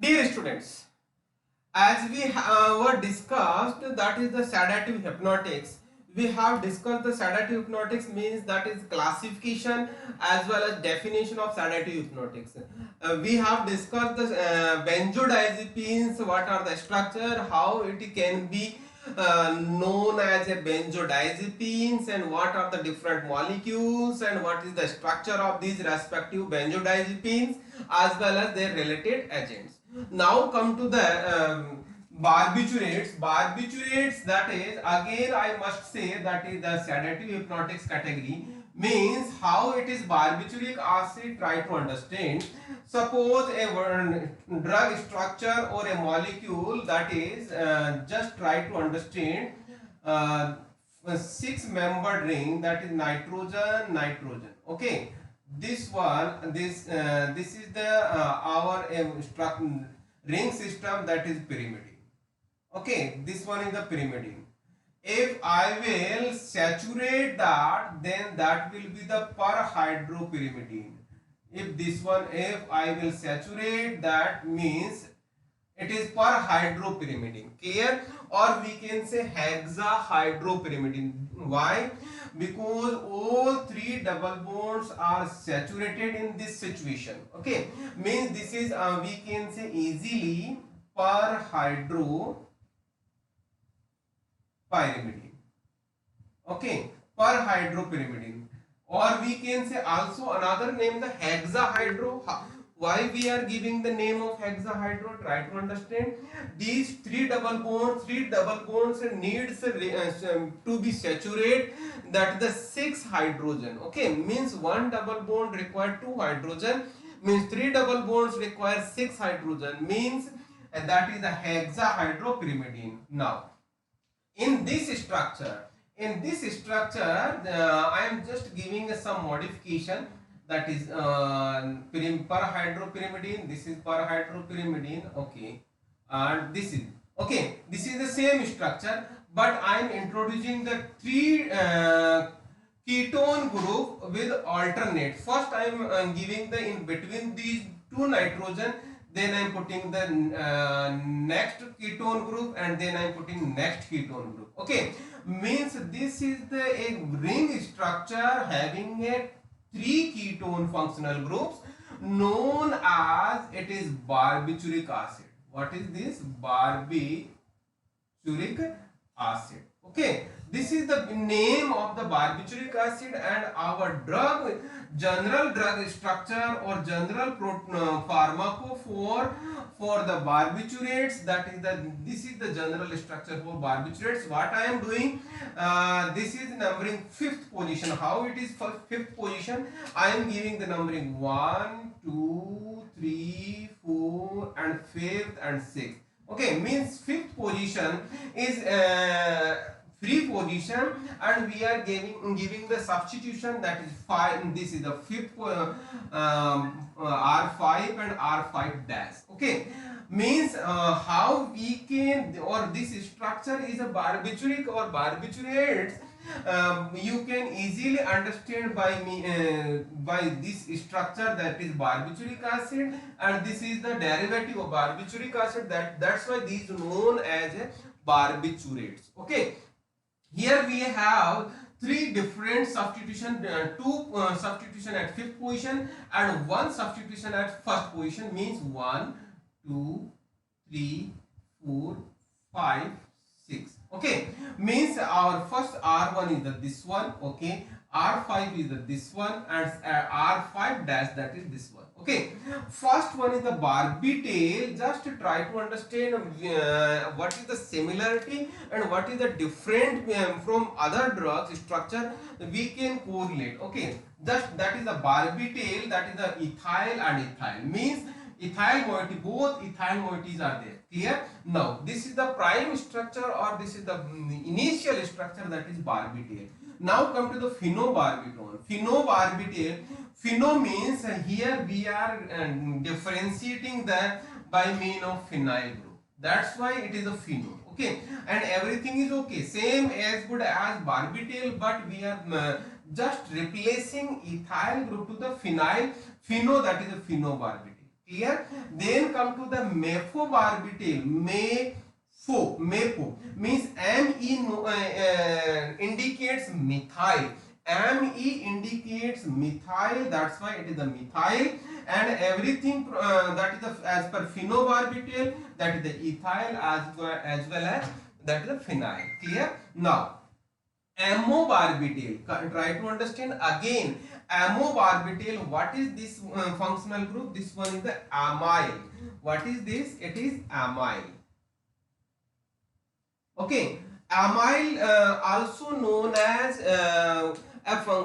Dear students, as we were discussed, that is the sedative hypnotics. We have discussed the sedative hypnotics means that is classification as well as definition of sedative hypnotics. We have discussed the benzodiazepines, what are the structure, how it can be known as a benzodiazepines, and what are the different molecules and what is the structure of these respective benzodiazepines as well as their related agents. Now come to the barbiturates. Barbiturates, that is again I must say that is the sedative hypnotics category, means how it is barbituric acid. Try to understand. Suppose a drug structure or a molecule, that is just try to understand a six membered ring, that is nitrogen. Okay, this one, this is the our ring system, that is pyrimidine. Okay, this one is the pyrimidine. If I will saturate that, then that will be the perhydropyrimidine. If I will saturate that, means it is perhydropyrimidine. Clear? Or we can say hexahydropyrimidine. Why? Because all three double bonds are saturated in this situation. Okay, means this is we can say easily perhydropyrimidine. Okay, perhydropyrimidine. Or we can say also another name, the hexahydro. Why we are giving the name of hexahydro? Try to understand. These three double bonds needs to be saturated, that the 6 hydrogen. Okay, means one double bond require 2 hydrogen, means 3 double bonds require 6 hydrogen, means that is the hexahydropyrimidine. Now in this structure, I am just giving some modification, that is perhydropyrimidine. This is perhydropyrimidine. Okay, and this is okay, this is the same structure, but I am introducing the three ketone group with alternate. First I am giving the in between these two nitrogen, then I am putting the next ketone group, and then I am putting next ketone group. Okay, means this is the a ring structure having a 3 ketone functional groups, known as it is barbituric acid. What is this? Barbituric acid. Okay, this is the name of the barbituric acid, and our general drug structure or general pharmacophore for the barbiturates, that is this is the general structure for barbiturates. What I am doing, this is numbering 5th position. How it is for 5th position? I am giving the numbering 1, 2, 3, 4 and 5th and 6th. Okay, means 5th position is free position, and we are giving the substitution, that is 5. This is the 5th R5 and R5 dash. Okay, means how we can, or this structure is a barbituric or barbiturates. You can easily understand by this structure, that is barbituric acid, and this is the derivative of barbituric acid, that's why these known as barbiturates. Okay, here we have 3 different substitution, 2 substitution at 5th position and 1 substitution at 1st position, means 1, 2, 3, 4, 5, 6. Okay, means our first R1 is this one. Okay, R5 is this one, and R5 dash, that is this one. Okay, first one is the Barbital. Just try to understand what is the similarity and what is the different from other drugs structure we can correlate. Okay, just that is the Barbital, that is the ethyl and ethyl, means ethyl moiety, both ethyl moieties are there. Clear? Now this is the prime structure, or this is the initial structure, that is Barbital. Now come to the Phenobarbital. Pheno means here we are differentiating that by mean of phenyl group. That's why it is a pheno. Okay, and everything is okay, same as good as Barbital, but we are just replacing ethyl group to the phenyl. Pheno, that is a Phenobarbital. Clear? Then come to the Mephobarbital. Mepho means indicates methyl. Me indicates methyl, that's why it is the methyl, and everything that is the, as per phenobarbital, that is the ethyl, as well as that is the phenyl. Clear? Now Amobarbital, try to understand again. Amobarbital, what is this functional group? This one is the amyl. What is this? It is amyl. Okay, amyl, also known as a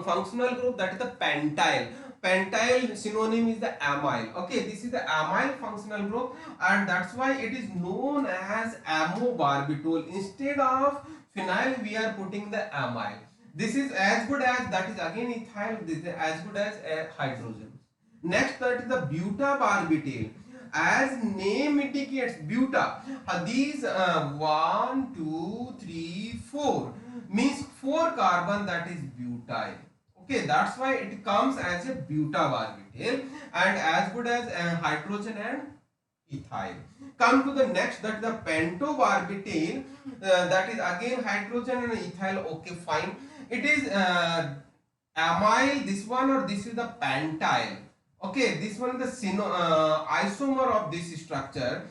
functional group, that is the pentyl. Pentyl synonym is the amyl. Okay, this is the amyl functional group, and that's why it is known as amobarbital. Instead of phenyl, we are putting the amyl. This is as good as, that is again ethyl. This is as good as hydrogen. Next, that is the butabarbital. As name indicates, buta, these 1 2 3 4 means 4 carbon, that is butyl. Okay, that's why it comes as a butabarbital, and as good as hydrogen and ethyl. Come to the next, that is the pentobarbital, that is again hydrogen and ethyl. Okay, fine. It is amyl, this one, or this is the pentyl. Okay, this one is the isomer of this structure.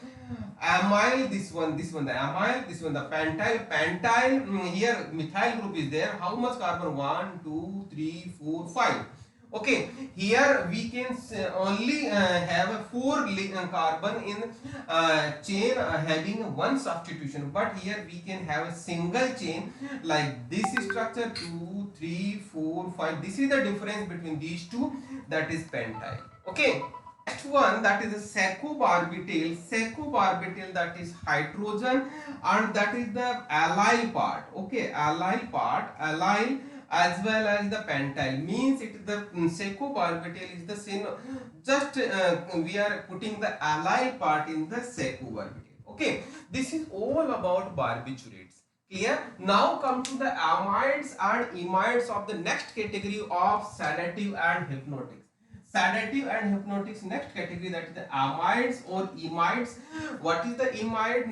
Amyl, this one the amyl, this one the pentyl. Pentyl, here methyl group is there. How much carbon? 1 2 3 4 5. Okay, here we can only have a 4 carbon in chain having one substitution, but here we can have a single chain like this structure, 2 3 4 5. This is the difference between these two, that is pentyl. Okay, next one, that is a secobarbital. Secobarbital, that is hydrogen, and that is the allyl part. Okay, allyl part, allyl as well as the pentyl, means it is the secobarbital is the same, just we are putting the allyl part in the secobarbital. Okay, this is all about barbiturates. Clear? Now come to the amides and imides of the next category of sedative and hypnotics. Sedative and hypnotics, next category, that is the amides or imides. What is the imide?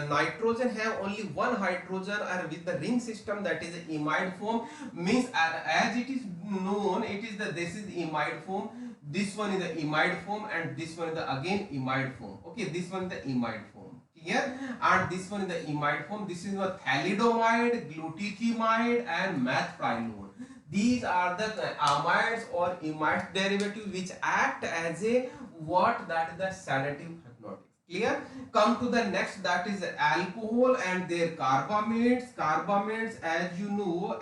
Nitrogen have only one hydrogen, or with the ring system, that is the imide form. Means as it is known, it is the, this is the imide form, this one is the imide form, and this one is the again imide form. Okay, this one is the imide form. Here, and this one is the imide form. This is the thalidomide, glutethimide, and methprilone. These are the amides or imides derivative which act as a what? That is the sedative hypnotic. Clear? Come to the next, that is alcohol and their carbamates. Carbamates, as you know,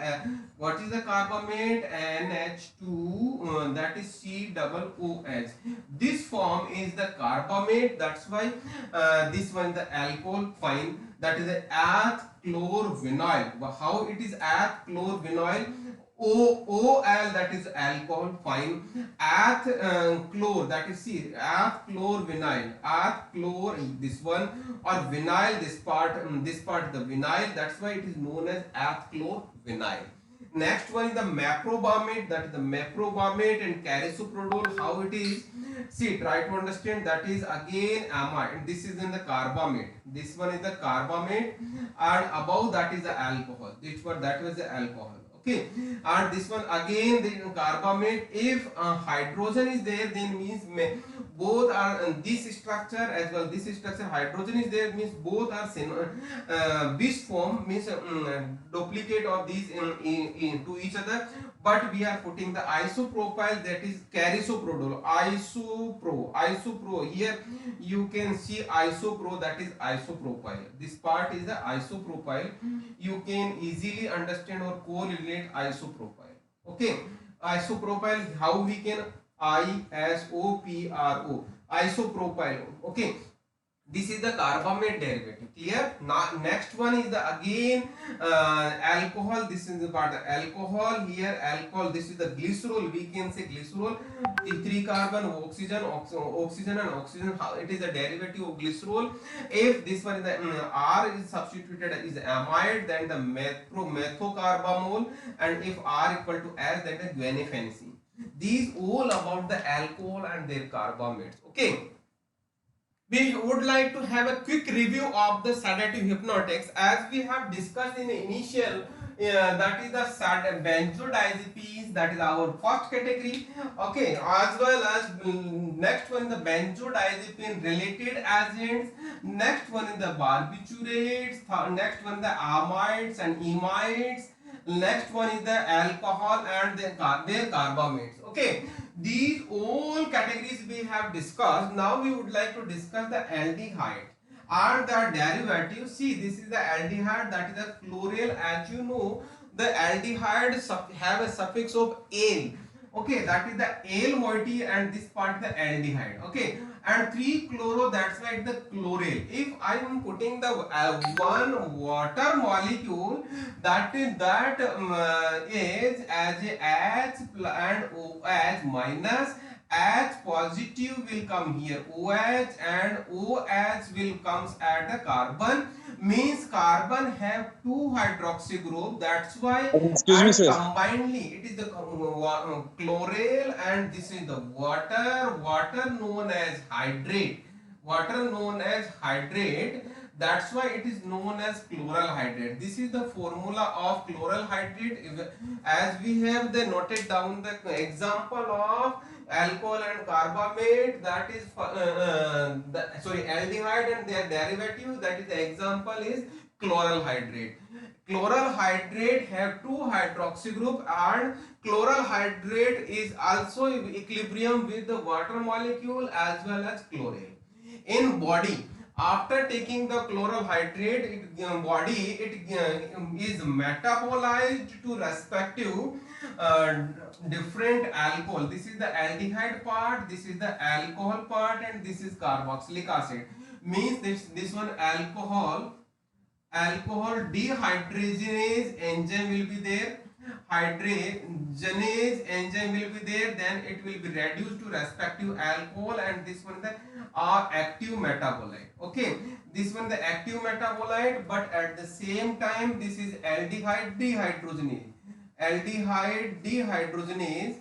what is the carbamate? NH2, that is COOH. This form is the carbamate. That's why this one is the alcohol. Fine. That is the eth-chlorvinyl. How it is eth-chlorvinyl? OL, that is alcohol. Fine. Chlor, that is eth-chlorvinyl. Eth-chlor, this one, or vinyl, this part the vinyl. That's why it is known as eth-chlorvinyl. Next one is the meprobamate, that is the meprobamate and carisoprodol. How it is? See, try to understand. That is again amide. This is in the carbamate. This one is the carbamate, and above that is the alcohol. This one, that was the alcohol. Okay, and this one again the carbamate. If hydrogen is there, then means both are this structure as well. This structure hydrogen is there, means both are bis form, means duplicate of these into each other. But we are putting the isopropyl, that is carisoprodol. Isopro. Here you can see isopro, that is isopropyl. This part is the isopropyl. You can easily understand or correlate isopropyl. Okay, isopropyl, how we can ISOPRO, isopropyl. Okay, this is the carbamate derivative. Clear? Now next one is the again alcohol. This is the part of alcohol. Here alcohol, this is the glycerol. We can say glycerol, 3 carbon, oxygen and oxygen. It is a derivative of glycerol. If this one is the R is substituted as amide, then the methocarbamol, and if R equal to S, then the guanifenicin. These all about the alcohol and their carbamates. Okay. We would like to have a quick review of the sedative hypnotics as we have discussed in the initial, that is the benzodiazepines, that is our first category. Okay, as well as next one the benzodiazepine related agents, next one is the barbiturates, next one the amides and imides, next one is the alcohol and their carbamates. Okay, these all categories we have discussed. Now we would like to discuss the aldehyde and the derivatives. See, this is the aldehyde, that is a chloral. As you know, the aldehyde have a suffix of al. Okay, that is the al moiety, and this part the aldehyde. Okay, and 3 chloro, that's why the chloral. If I am putting the one water molecule, is as a H and OH minus, H positive will come here, OH, and OH will comes at the carbon, means carbon have 2 hydroxy group, that's why, Excuse me, and sir. combinedly it is the chloral, and this is the water known as hydrate, that's why it is known as chloral hydrate. This is the formula of chloral hydrate. As we have the noted down the example of alcohol and carbamate, that is aldehyde and their derivative, that is the example is chloral hydrate. Chloral hydrate have 2 hydroxy group, and chloral hydrate is also equilibrium with the water molecule as well as chloral. In body, after taking the chloral hydrate, it is metabolized to respective different alcohol. This is the aldehyde part, this is the alcohol part, and this is carboxylic acid. Means this one alcohol dehydrogenase enzyme will be there, hydrogenase enzyme will be there, then it will be reduced to respective alcohol, and this one the active metabolite. Okay, this one the active metabolite, but at the same time this is aldehyde dehydrogenase, aldehyde dehydrogenase,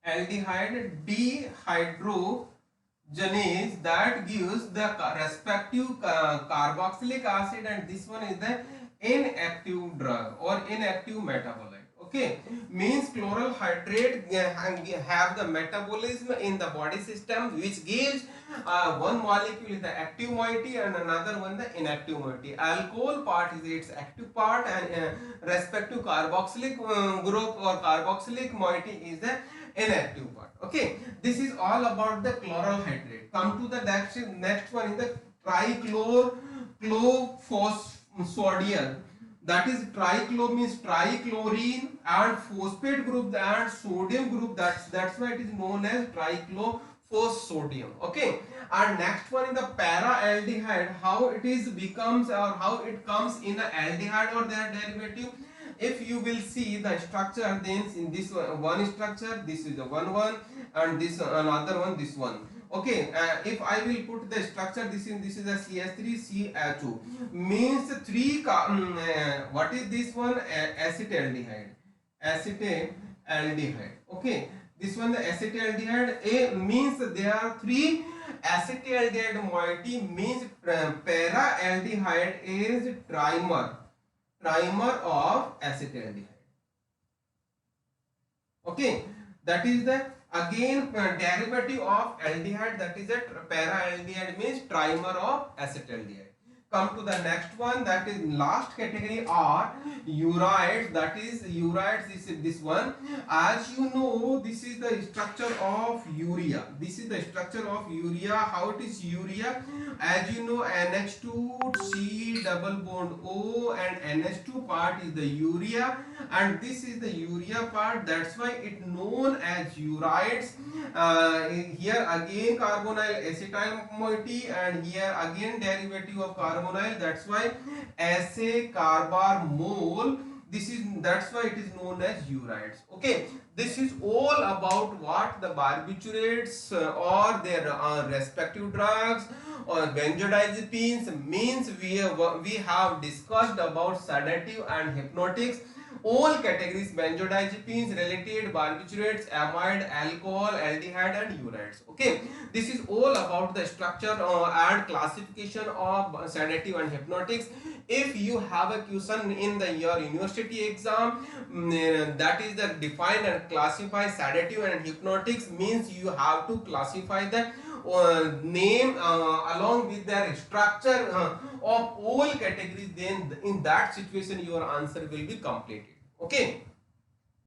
aldehyde dehydrogenase, that gives the respective carboxylic acid, and this one is the inactive drug or inactive metabolite. Okay, means chloral hydrate have the metabolism in the body system, which gives one molecule is the active moiety and another one the inactive moiety. Alcohol part is its active part, and respective carboxylic group or carboxylic moiety is the inactive part. Okay, this is all about the chloral hydrate. Come to the next one is the trichlorphosphodiol, that is trichlor means trichlorine and phosphate group and sodium group, that's why it is known as trichlorphosphodium. Okay, and next one is the paraaldehyde, how it is becomes or how it comes in a aldehyde or their derivative. If you will see the structure, then in this one structure, this is the one, and this another one, this one. Okay, if I will put the structure, this is a CH3CH2, means what is this one? Acetaldehyde, acetaldehyde. Okay, this one the acetaldehyde. A means there are 3 acetaldehyde moiety, means paraaldehyde is trimer of acetaldehyde. Okay, that is the again derivative of aldehyde, that is a paraaldehyde means trimer of acetaldehyde. Come to the next one, that is last category are urides, that is urides is this one. As you know, this is the structure of urea, this is the structure of urea. How it is urea? As you know, NH2 C double bond O and NH2 part is the urea, and this is the urea part, that's why it known as urides. Here again carbonyl acetyl moiety, and here again derivative of carbonyl, that's why acecarbamol. This is, that's why it is known as urides. Okay, this is all about what the barbiturates or their respective drugs or benzodiazepines means. We have discussed about sedative and hypnotics. all categories: benzodiazepines, related barbiturates, amide, alcohol, aldehyde, and urides. Okay, this is all about the structure and classification of sedative and hypnotics. If you have a question in your university exam, that is the define and classify sedative and hypnotics, means you have to classify the name along with their structure of all categories. Then in that situation your answer will be completed. Okay.